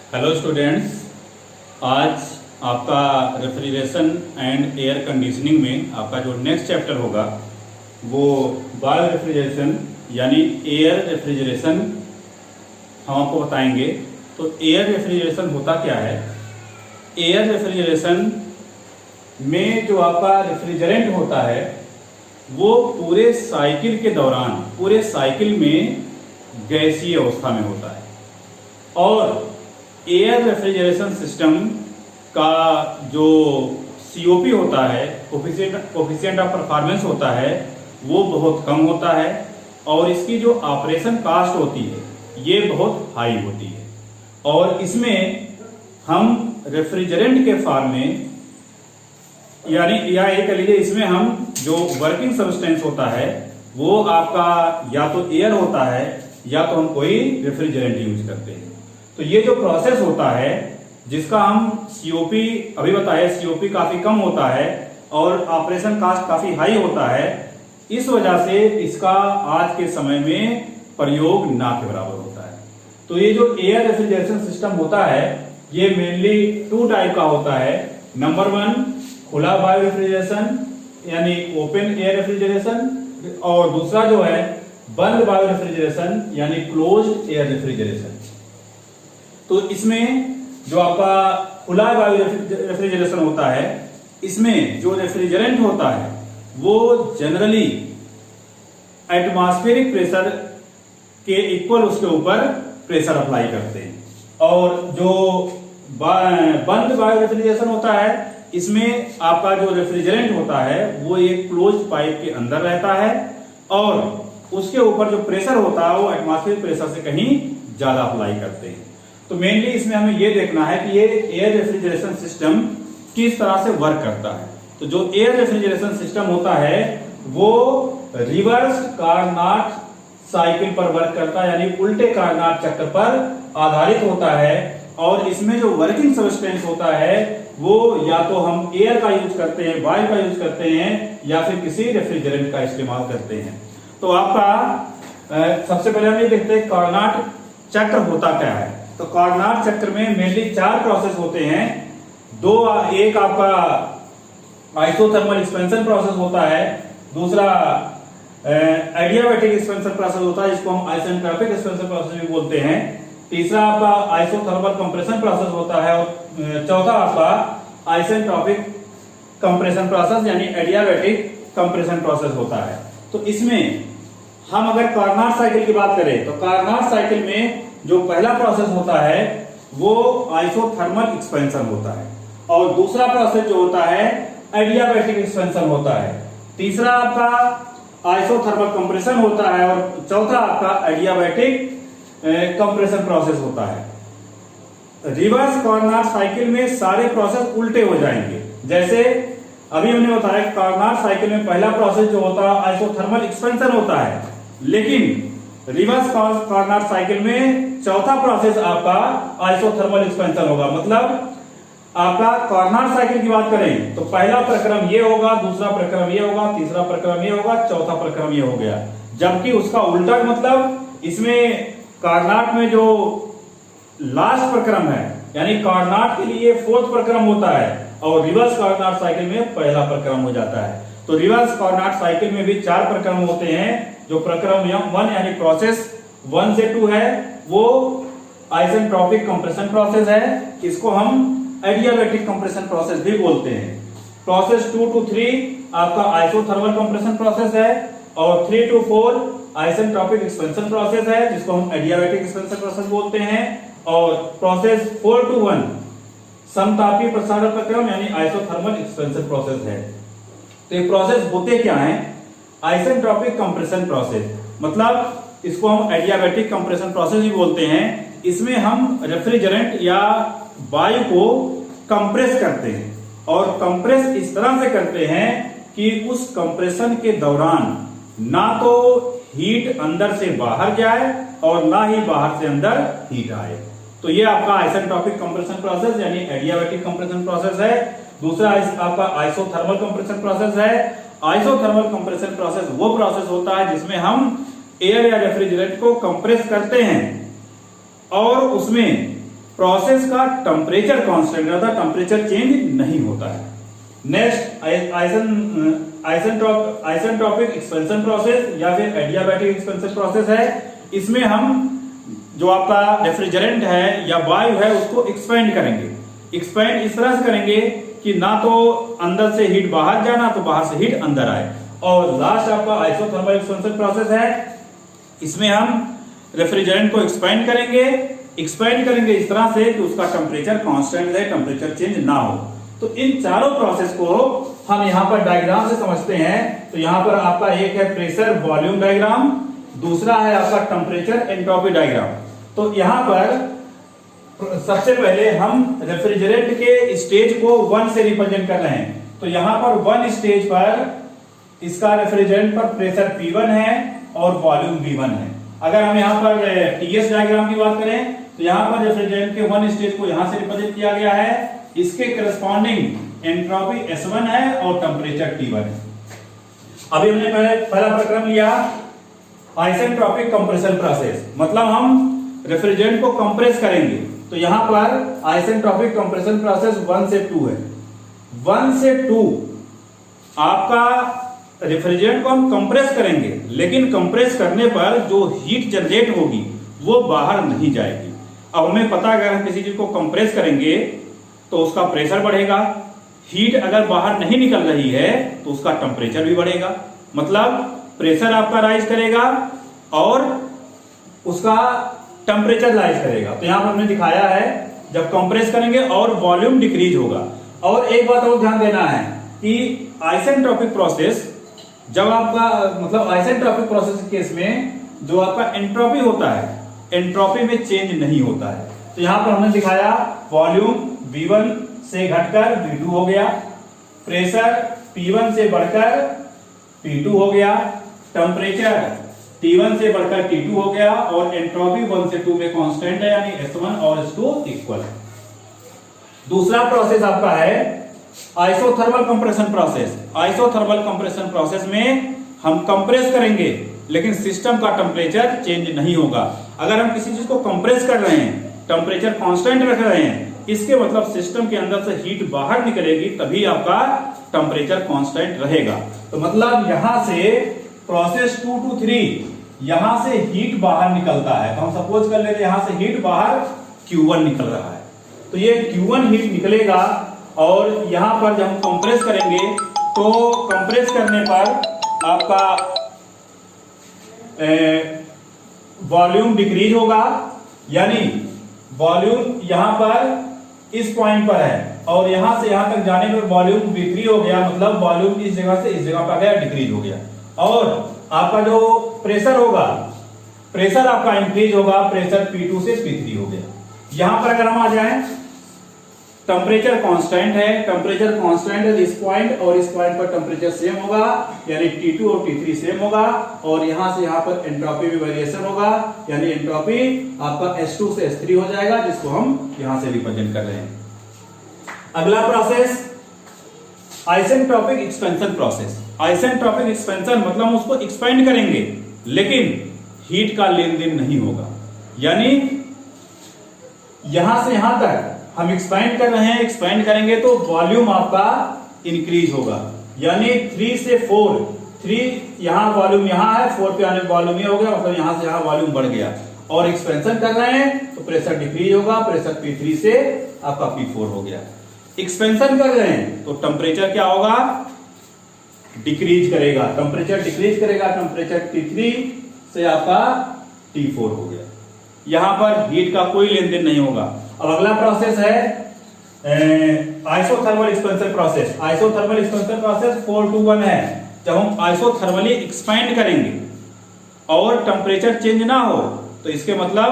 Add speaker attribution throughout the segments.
Speaker 1: Hello students, आज आपका refrigeration and air conditioning में आपका जो नेक्स्ट चैप्टर होगा वो बायो रेफ्रिजरेशन यानी एयर रेफ्रिजरेशन हम आपको बताएंगे। तो एयर रेफ्रिजरेशन होता क्या है? एयर रेफ्रिजरेशन में जो आपका रेफ्रिजरेंट होता है वो पूरे साइकिल के दौरान पूरे साइकिल में गैसीय अवस्था में होता है और एयर रेफ्रिजरेशन सिस्टम का जो COP होता है, कोफिशिएंट ऑफ परफॉर्मेंस होता है, वो बहुत कम होता है और इसकी जो ऑपरेशन कास्ट होती है ये बहुत हाई होती है। और इसमें हम रेफ्रिजरेंट के फॉर्म में यानी या ये कह लीजिए इसमें हम जो वर्किंग सब्सटेंस होता है वो आपका या तो एयर होता है या तो हम कोई रेफ्रिजरेंट यूज करते हैं। तो ये जो प्रोसेस होता है जिसका हम COP अभी बताया, COP काफी कम होता है और ऑपरेशन कास्ट काफी हाई होता है, इस वजह से इसका आज के समय में प्रयोग ना के बराबर होता है। तो ये जो एयर रेफ्रिजरेशन सिस्टम होता है ये मेनली 2 टाइप का होता है। नंबर 1 खुला बायो रेफ्रिजरेशन यानी ओपन एयर रेफ्रिजरेशन और दूसरा जो है बंद बायो रेफ्रिजरेशन यानी क्लोज्ड एयर रेफ्रिजरेशन। तो इसमें जो आपका खुला बायो रेफ्रिजरेशन होता है इसमें जो रेफ्रिजरेंट होता है वो जनरली एटमॉस्फेरिक प्रेशर के इक्वल उसके ऊपर प्रेशर अप्लाई करते हैं। और जो बंद बायो रेफ्रिजरेशन होता है इसमें आपका जो रेफ्रिजरेंट होता है वो एक क्लोज्ड पाइप के अंदर रहता है और उसके ऊपर जो प्रेशर होता है वो एटमॉस्फेरिक प्रेशर से कहीं ज्यादा अप्लाई करते हैं। तो मेनली इसमें हमें ये देखना है कि ये एयर रेफ्रिजरेशन सिस्टम किस तरह से वर्क करता है। तो जो एयर रेफ्रिजरेशन सिस्टम होता है वो रिवर्स कार्नाट साइकिल पर वर्क करता है यानी उल्टे कार्नाट चक्र पर आधारित होता है। और इसमें जो वर्किंग सब्सटेंस होता है वो या तो हम एयर का यूज करते हैं, वायु का यूज करते हैं या फिर किसी रेफ्रिजरेंट का इस्तेमाल करते हैं। तो आपका सबसे पहले हम ये देखते हैं कार्नाट चक्र होता क्या है। तो कार्नाट चक्र में मेनली 4 प्रोसेस होते हैं। एक आपका आइसोथर्मल एक्सपेंशन प्रोसेस होता है, दूसरा एडियाबैटिक एक्सपेंशन प्रोसेस होता है जिसको हम आइसेंट्रोपिक एक्सपेंशन प्रोसेस भी बोलते हैं, तीसरा आपका आइसोथर्मल कंप्रेशन प्रोसेस होता है और चौथा आपका आइसेंट्रोपिक कंप्रेशन प्रोसेस यानी एडियाबैटिक कंप्रेशन प्रोसेस होता है। तो इसमें हम अगर कार्नाट साइकिल की बात करें तो कार्नाट साइकिल में जो पहला प्रोसेस होता है वो आइसोथर्मल एक्सपेंशन होता है और दूसरा प्रोसेस जो होता है एडियाबैटिक एक्सपेंशन होता है, तीसरा आपका आइसोथर्मल कंप्रेशन होता है और चौथा आपका एडियाबैटिक कंप्रेशन प्रोसेस होता है। रिवर्स कार्नाट साइकिल में सारे प्रोसेस उल्टे हो जाएंगे। जैसे अभी हमने बताया कि कार्नाट साइकिल में पहला प्रोसेस जो होता है आइसोथर्मल एक्सपेंशन होता है, लेकिन रिवर्स कार्नाट साइकिल में चौथा प्रोसेस आपका आइसोथर्मल एक्सपेंशन होगा। मतलब आपका कार्नाट साइकिल की बात करें तो पहला प्रक्रम ये होगा, दूसरा प्रक्रम ये होगा, तीसरा प्रक्रम ये होगा, चौथा प्रक्रम ये हो गया। जबकि उसका उल्टा मतलब इसमें कार्नाट में जो लास्ट प्रक्रम है यानी कार्नाट के लिए 4th प्रक्रम होता है और रिवर्स कार्नाट साइकिल में पहला प्रक्रम हो जाता है। तो रिवर्स कार्नाट साइकिल में भी 4 प्रक्रम होते हैं। जो प्रक्रम 1 यानी प्रोसेस 1 से 2 है वो आइसेंट्रोपिक कंप्रेशन प्रोसेस है, इसको हम एडियाबैटिक कंप्रेशन प्रोसेस भी बोलते हैं। प्रोसेस 2 to 3 आपका आइसोथर्मल कंप्रेशन प्रोसेस है और 3 to 4 आइसेंट्रोपिक एक्सपेंशन प्रोसेस है जिसको हम एडियाबैटिक एक्सपेंशन प्रोसेस बोलते हैं। और प्रोसेस 4 to 1 समतापीय प्रसारण प्रक्रम यानी आइसोथर्मल एक्सपेंशन प्रोसेस है। तो ये प्रोसेस होते क्या है? आइसेंट्रोपिक कंप्रेशन प्रोसेस मतलब इसको हम एडियाबैटिक कंप्रेशन प्रोसेस भी बोलते हैं। इसमें हम रेफ्रिजरेंट या वायु को कंप्रेस करते हैं और कंप्रेस इस तरह से करते हैं कि उस कंप्रेशन के दौरान ना तो हीट अंदर से बाहर जाए और ना ही बाहर से अंदर हीट आए। तो ये आपका आइसेंट्रोपिक कंप्रेशन प्रोसेस यानी एडियाबैटिक कंप्रेशन प्रोसेस है। दूसरा आपका आइसोथर्मल कंप्रेशन प्रोसेस है। आइसोथर्मल कंप्रेशन प्रोसेस वो प्रोसेस होता है जिसमें हम एयर या रेफ्रिजरेंट को कंप्रेस करते हैं और उसमें प्रोसेस का टेम्परेचर कांस्टेंट रहता है, टेम्परेचर चेंज नहीं होता है। नेक्स्ट आइसेंट्रोपिक एक्सपेंशन प्रोसेस या फिर एडियाबैटिक एक्सपेंशन प्रोसेस है। इसमें हम जो आपका रेफ्रिजरेंट है या वायु है उसको एक्सपेंड करेंगे। एक्सपेंड इस तरह से करेंगे कि ना तो अंदर से हीट बाहर जाए ना तो बाहर से हीट अंदर आए। और लास्ट आपका आइसोथर्मल एक्सपेंशन प्रोसेस है। इसमें हम रेफ्रिजरेंट को एक्सपेंड करेंगे इस तरह से कि उसका टेम्परेचर कांस्टेंट रहे, टेम्परेचर चेंज ना हो। तो इन चारों प्रोसेस को हम यहाँ पर डायग्राम से समझते हैं। तो यहाँ पर आपका एक है प्रेशर वॉल्यूम डायग्राम, दूसरा है आपका टेम्परेचर एंट्रोपी डायग्राम। तो यहाँ पर सबसे पहले हम रेफ्रिजरेंट के स्टेज को 1 से रिप्रेजेंट कर रहे हैं। तो यहाँ पर 1 स्टेज पर इसका रेफ्रिजरेंट पर प्रेशर P1 है और वॉल्यूम V1 है। अगर हम यहाँ पर TS डायग्राम की बात करें तो यहाँ पर रेफ्रिजरेंट के 1 स्टेज को यहाँ से रिप्रेजेंट किया गया है। इसके करस्पॉन्डिंग एंट्रोपी S1 है और टेम्परेचर T1 है। अभी हमने पहला प्रक्रम लिया आइसेंट्रोपिक कंप्रेशन प्रोसेस, मतलब हम रेफ्रिजरेंट को कंप्रेस करेंगे। तो यहां पर आइसेंट्रोपिक कंप्रेशन प्रोसेस 1 से 2 है। 1 से 2 आपका रेफ्रिजरेंट को हम कंप्रेस करेंगे, लेकिन कंप्रेस करने पर जो हीट जनरेट होगी वो बाहर नहीं जाएगी। अब हमें पता है अगर हम किसी चीज को कंप्रेस करेंगे तो उसका प्रेशर बढ़ेगा। हीट अगर बाहर नहीं निकल रही है तो उसका टेम्परेचर भी बढ़ेगा, मतलब प्रेशर आपका राइज करेगा और उसका टेम्परेचर राइज करेगा। तो यहां पर हमने दिखाया है जब कंप्रेस करेंगे और वॉल्यूम डिक्रीज होगा। और एक बात और ध्यान देना है कि आइसेंट्रोपिक प्रोसेस जब आपका मतलब आइसेंट्रोपिक प्रोसेस के केस में जो आपका एंट्रोपी होता है, एंट्रोपी में चेंज नहीं होता है। तो यहां पर हमने दिखाया वॉल्यूम V1 से घटकर V2 हो गया, प्रेशर P1 से बढ़कर P2 हो गया, टेम्परेचर T1 से बढ़कर T2 हो गया और एंट्रोपी 1 से 2 में कांस्टेंट है, यानी S1 और S2 इक्वल है। दूसरा प्रोसेस आपका है isothermal compression process. Isothermal compression process में हम कंप्रेस करेंगे लेकिन सिस्टम का टेम्परेचर चेंज नहीं होगा। अगर हम किसी चीज को कंप्रेस कर रहे हैं, टेम्परेचर कांस्टेंट रख रहे हैं, इसके मतलब सिस्टम के अंदर से हीट बाहर निकलेगी, तभी आपका टेम्परेचर कांस्टेंट रहेगा। तो मतलब यहां से प्रोसेस 2 to 3 यहां से हीट बाहर निकलता है। तो हम सपोज कर लेते हैं यहां से हीट बाहर Q1 निकल रहा है, तो ये Q1 हीट निकलेगा और यहां पर जब हम कंप्रेस करेंगे तो कंप्रेस करने पर आपका वॉल्यूम डिक्रीज होगा, यानी वॉल्यूम यहां पर इस पॉइंट पर है और यहां से यहां तक जाने पर वॉल्यूम V3 हो गया, मतलब वॉल्यूम इस जगह से इस जगह पर गया, डिक्रीज हो गया। और आपका जो प्रेशर होगा, प्रेशर आपका इंक्रीज होगा, प्रेशर P2 से P3 हो गया। यहां पर अगर हम आ जाएं, टेम्परेचर कांस्टेंट है, टेम्परेचर कांस्टेंट है, इस पॉइंट और इस पॉइंट पर टेम्परेचर सेम होगा, यानी T2 और T3 सेम होगा। और यहां से यहां पर एंट्रोपी में वेरिएशन होगा, यानी एंट्रोपी आपका S2 से S3 हो जाएगा, जिसको हम यहां से रिप्रेजेंट कर रहे हैं। अगला process isentropic expansion process. Isentropic expansion मतलब हम उसको एक्सपेंड करेंगे लेकिन हीट का लेन देन नहीं होगा, यानी यहां से यहां तक हम एक्सपेंड कर रहे हैं, एक्सपेंड करेंगे तो वॉल्यूम आपका इंक्रीज होगा, यानी 3 से 4, 3 यहां वॉल्यूम यहां है, 4 पे आने वॉल्यूम ये हो गया, मतलब यहां से यहां वॉल्यूम बढ़ गया। और एक्सपेंशन कर रहे हैं तो प्रेशर डिक्रीज होगा, प्रेशर P3 से आपका P4 हो गया। एक्सपेंशन कर रहे हैं तो टेम्परेचर क्या होगा, डिक्रीज करेगा, टेम्परेचर डिक्रीज करेगा, टेम्परेचर T3 से आपका T4 हो गया। यहां पर हीट का कोई लेन देन नहीं होगा। अब अगला प्रोसेस है isothermal expansion process. Isothermal expansion process 4 to 1 है। जब हम आइसोथर्मली एक्सपेंड करेंगे और टेम्परेचर चेंज ना हो तो इसके मतलब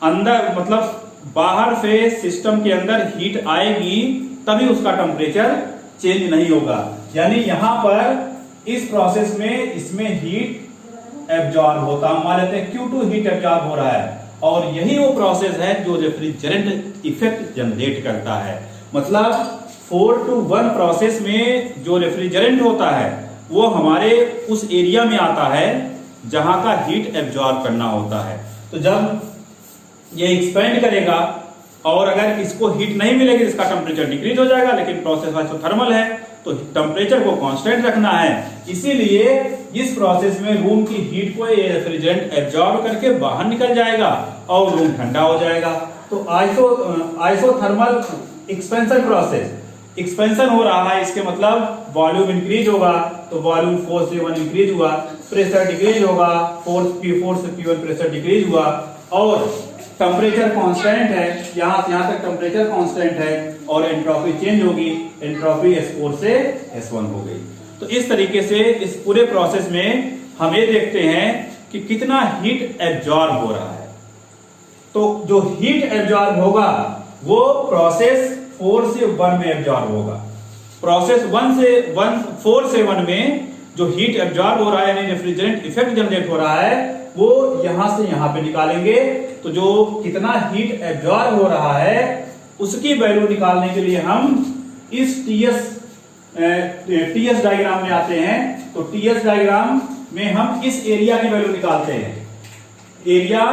Speaker 1: अंदर मतलब बाहर से सिस्टम के अंदर हीट आएगी तभी उसका टेम्परेचर चेंज नहीं होगा, यानी यहां पर इस प्रोसेस में इसमें हीट एब्जॉर्ब होता, मान लेते हैं Q2 हीट एब्जॉर्ब हो रहा है और यही वो प्रोसेस है जो रेफ्रिजरेंट इफेक्ट जनरेट करता है। मतलब 4 to 1 प्रोसेस में जो रेफ्रिजरेंट होता है वो हमारे उस एरिया में आता है जहां का हीट एब्जॉर्ब करना होता है। तो जब ये एक्सपेंड करेगा, और अगर इसको हीट नहीं मिलेगी इसका टेम्परेचर डिक्रीज हो जाएगा, लेकिन प्रोसेस आइसोथर्मल है तो टेम्परेचर को कांस्टेंट रखना है। इसीलिए इस प्रोसेस में रूम की हीट को ये रेफ्रिजरेंट एब्जॉर्ब करके बाहर निकल जाएगा और रूम ठंडा हो जाएगा। तो आइसोथर्मल एक्सपेंशन प्रोसेस, एक्सपेंशन हो रहा है, इसके मतलब वॉल्यूम इंक्रीज होगा, तो वॉल्यूम 4 से 1 इंक्रीज हुआ, प्रेशर डिक्रीज होगा, 4 से P1 प्रेशर डिक्रीज हुआ, और टेम्परेचर कांस्टेंट है, यहां से यहां तक टेम्परेचर कांस्टेंट है, और एंट्रोपी चेंज होगी, एंट्रोपी S4 से S1 हो गई। तो इस तरीके से इस पूरे प्रोसेस में हम ये देखते हैं कि कितना हीट एब्जॉर्ब हो रहा है। तो जो हीट एब्जॉर्ब होगा वो प्रोसेस 4 से 1 में एब्जॉर्ब होगा। प्रोसेस 4 से 1 में जो हीट एब्जॉर्ब हो रहा है, यानी रेफ्रिजरेंट इफेक्ट जनरेट हो रहा है, वो यहां से यहां पे निकालेंगे। तो जो कितना हीट एब्जॉर्ब हो रहा है उसकी वैल्यू निकालने के लिए हम इस टीएस डायग्राम में आते हैं। तो टीएस डायग्राम में हम इस एरिया की वैल्यू निकालते हैं। एरिया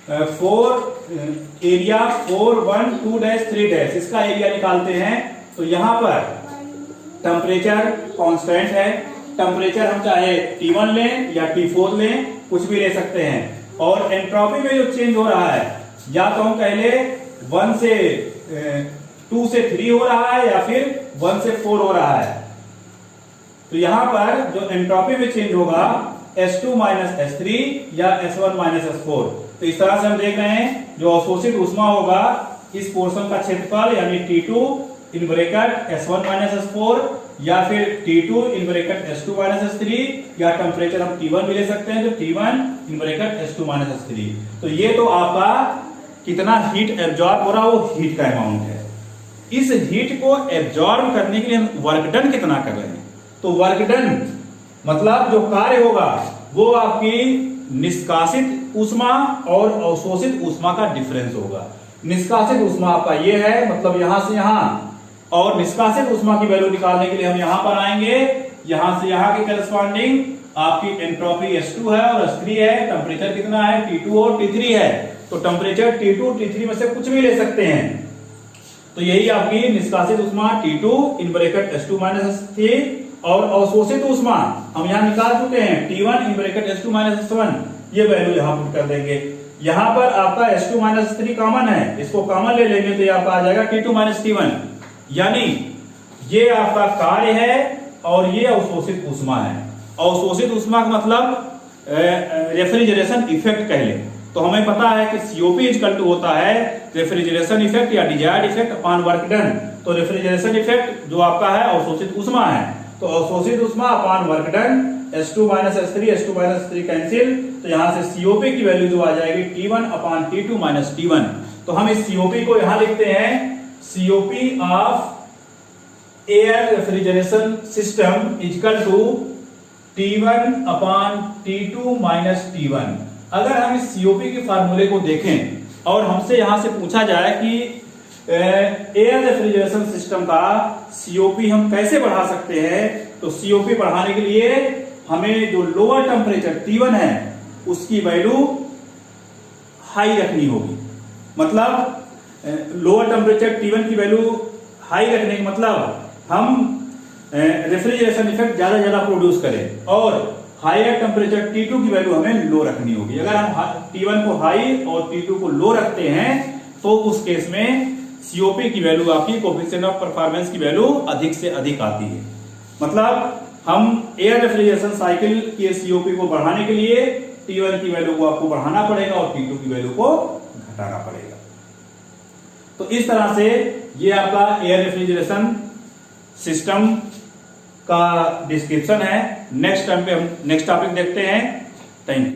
Speaker 1: 412-3 इसका एरिया निकालते हैं। तो यहां पर टेम्परेचर कांस्टेंट है, टेम्परेचर हम चाहे T1 लें या T4 लें, कुछ भी ले सकते हैं। और एंट्रोपी में जो चेंज हो रहा है, या तो हम पहले 1 से 2 से 3 हो रहा है या फिर 1 से 4 हो रहा है। तो यहां पर जो एंट्रोपी में चेंज होगा S2 - S3 या S1 - S4। तो इस तरह से हम देख रहे हैं जो अवशोषित ऊष्मा होगा इस पोर्शन का क्षेत्रफल, यानी T2 in bracket S1 - S4 या फिर T2 in bracket S2 - S3, या टेम्परेचर हम T1 भी ले सकते हैं, तो T1 in bracket S2 - S3। तो ये तो आपका कितना हीट एब्जॉर्ब हो रहा है, वो हीट का अमाउंट है। इस हीट को एब्जॉर्ब करने के लिए हम वर्क डन कितना कर रहे हैं। तो वर्क डन मतलब जो कार्य होगा वो आपकी निष्कासित ऊष्मा और अवशोषित ऊष्मा का डिफरेंस होगा। निष्कासित ऊष्मा आपका ये है, मतलब यहां से यहां, और निष्कासित ऊष्मा की वैल्यू निकालने के लिए हम यहां पर आएंगे। यहां से यहां के करस्पॉन्डिंग आपकी एंट्रोपी S2 है और S3 है, टेम्परेचर कितना है T2 और T3 है। तो टेम्परेचर T2 T3 में से कुछ भी ले सकते हैं। तो यही आपकी निष्कासित ऊष्मा T2 in bracket S2 - S3, और अवशोषित ऊष्मा हम यहां निकाल चुके हैं T1 in bracket S2 - S1। ये वैल्यू यहां पुट कर देंगे। यहां पर आपका S2 - S3 कॉमन है, इसको कॉमन ले लेंगे तो ये आपका आ जाएगा T2 - T1। यानी ये आपका कार्य है और ये अवशोषित ऊष्मा है। अवशोषित ऊष्मा का मतलब रेफ्रिजरेशन इफेक्ट कह लें तो हमें पता है कि COP इक्वल टू होता है रेफ्रिजरेशन इफेक्ट या desired effect upon work done. तो रेफ्रिजरेशन इफेक्ट जो आपका है अवशोषित ऊष्मा है, तो अवशोषित ऊष्मा upon work done, S2 - S3 cancel, तो यहां से COP की वैल्यू जो आ जाएगी T1 अपॉन T2 - T1। तो हम इस COP को यहां लिखते हैं COP of air refrigeration system equal to T1 upon T2 - T1। अगर हम इस COP के फार्मूले को देखें और हमसे यहां से पूछा जाए कि एयर रेफ्रिजरेशन सिस्टम का COP हम कैसे बढ़ा सकते हैं, तो COP बढ़ाने के लिए हमें जो लोअर टेम्परेचर T1 है उसकी वैल्यू हाई रखनी होगी। मतलब लोअर टेम्परेचर T1 की वैल्यू हाई रखने का मतलब हम रेफ्रिजरेशन इफेक्ट ज्यादा प्रोड्यूस करें, और हायर टेम्परेचर T2 की वैल्यू हमें लो रखनी होगी। अगर हम T1 को हाई और T2 को लो रखते हैं तो उस केस में COP की वैल्यू आपकी कोएफिशिएंट ऑफ परफॉर्मेंस की वैल्यू अधिक से अधिक आती है। मतलब हम एयर रेफ्रिजरेशन साइकिल के COP को बढ़ाने के लिए T1 की वैल्यू को आपको बढ़ाना पड़ेगा और T2 की वैल्यू को घटाना पड़ेगा। तो इस तरह से ये आपका एयर रेफ्रिजरेशन सिस्टम का डिस्क्रिप्शन है। नेक्स्ट टाइम पे हम नेक्स्ट टॉपिक देखते हैं। Thank you.